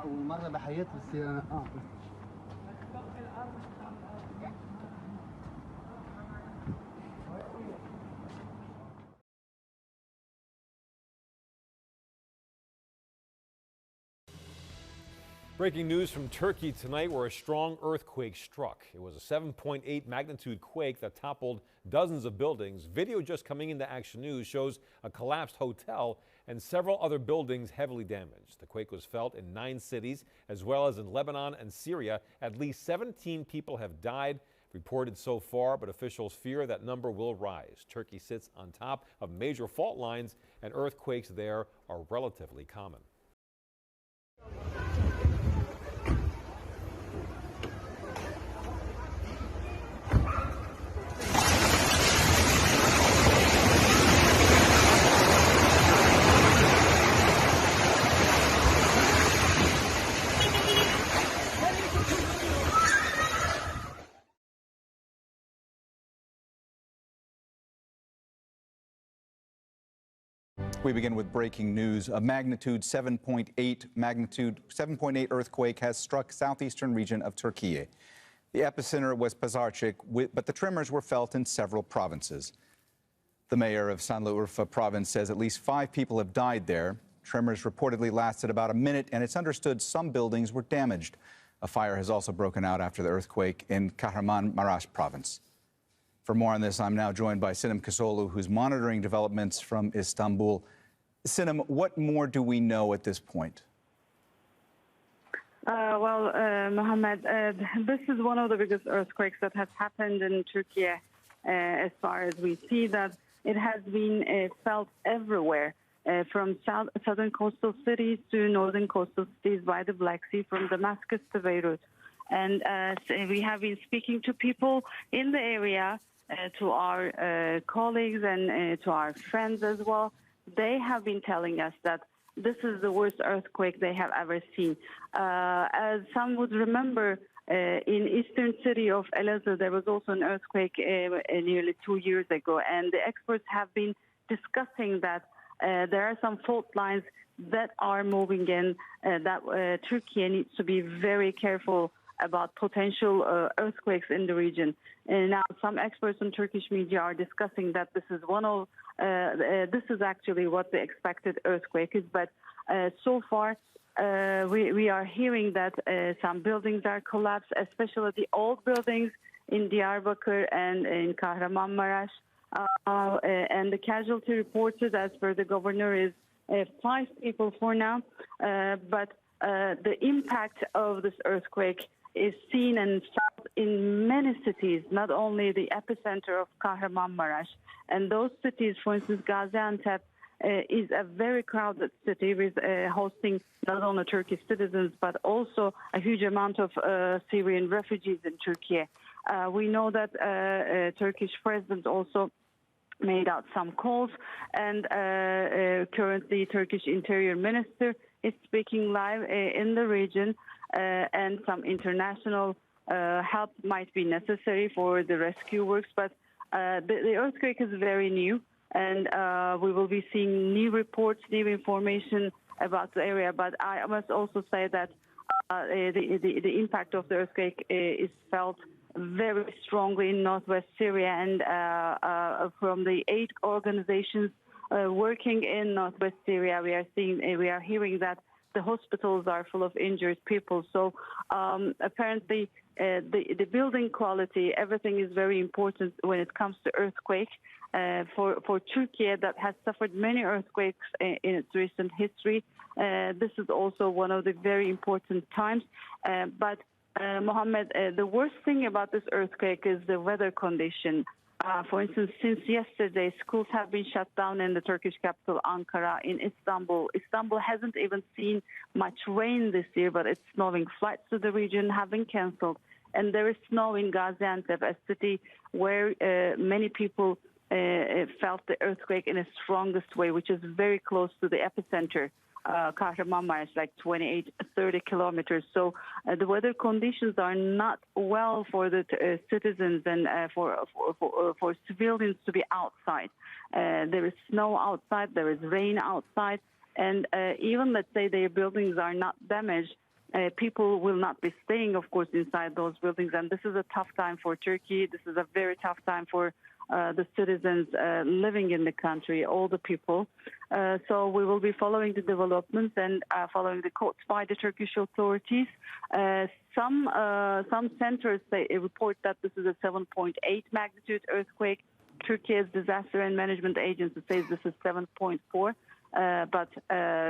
ومرة بحياة بس Breaking news from Turkey tonight, where a strong earthquake struck. It was a 7.8 magnitude quake that toppled dozens of buildings. Video just coming into Action News shows a collapsed hotel and several other buildings heavily damaged. The quake was felt in 9 cities, as well as in Lebanon and Syria. At least 17 people have died reported so far, but officials fear that number will rise. Turkey sits on top of major fault lines, and earthquakes there are relatively common. We begin with breaking news. A magnitude 7.8 earthquake has struck southeastern region of Turkiye. The epicenter was Pazarcık, but the tremors were felt in several provinces. The mayor of Şanlıurfa province says at least 5 people have died there. Tremors reportedly lasted about a minute, and it's understood some buildings were damaged. A fire has also broken out after the earthquake in Kahramanmaraş province. For more on this, I'm now joined by Sinem Kasolu, who's monitoring developments from Istanbul. Sinem, what more do we know at this point? Mohammed, this is one of the biggest earthquakes that has happened in Turkey. As far as we see that it has been felt everywhere, from southern coastal cities to northern coastal cities by the Black Sea, from Damascus to Beirut. And we have been speaking to people in the area, to our colleagues and to our friends as well. They have been telling us that this is the worst earthquake they have ever seen. As some would remember, in eastern city of Elazığ, there was also an earthquake nearly 2 years ago, and the experts have been discussing that there are some fault lines that are moving in, that Turkey needs to be very careful about potential earthquakes in the region. And now some experts in Turkish media are discussing that this is this is actually what the expected earthquake is. But so far, we are hearing that some buildings are collapsed, especially the old buildings in Diyarbakır and in Kahramanmaraş. And the casualty reported, as per the governor, is 5 people for now. But the impact of this earthquake is seen and felt in many cities, not only the epicenter of Kahramanmaraş. And those cities, for instance, Gaziantep, is a very crowded city with hosting not only Turkish citizens, but also a huge amount of Syrian refugees in Turkey. We know that Turkish president also made out some calls, and currently Turkish Interior Minister is speaking live in the region, and some international help might be necessary for the rescue works. But the earthquake is very new, and we will be seeing new reports, new information about the area. But I must also say that the impact of the earthquake is felt very strongly in northwest Syria, and from the 8 organizations working in northwest Syria, we are hearing that the hospitals are full of injured people. So apparently the building quality, everything is very important when it comes to earthquake. For Turkey, that has suffered many earthquakes in its recent history, this is also one of the very important times. But Mohammed, the worst thing about this earthquake is the weather condition. For instance, since yesterday, schools have been shut down in the Turkish capital, Ankara, in Istanbul. Istanbul hasn't even seen much rain this year, but it's snowing. Flights to the region have been canceled. And there is snow in Gaziantep, a city where many people felt the earthquake in its strongest way, which is very close to the epicenter. Kahramanmaraş, like 28-30 kilometers. So the weather conditions are not well for the citizens and for civilians to be outside. There is snow outside, there is rain outside, and even, let's say, their buildings are not damaged, People will not be staying, of course, inside those buildings. And this is a tough time for Turkey. This is a very tough time for the citizens living in the country, all the people. So we will be following the developments and following the quotes by the Turkish authorities. Some centers report that this is a 7.8 magnitude earthquake. Turkey's Disaster and Management Agency says this is 7.4. But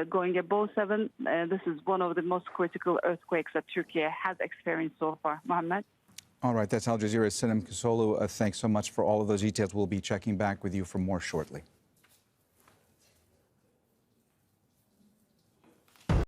going above 7, this is one of the most critical earthquakes that Turkey has experienced so far. Mohammed? All right, that's Al Jazeera's Sinem Kisolu. Thanks so much for all of those details. We'll be checking back with you for more shortly.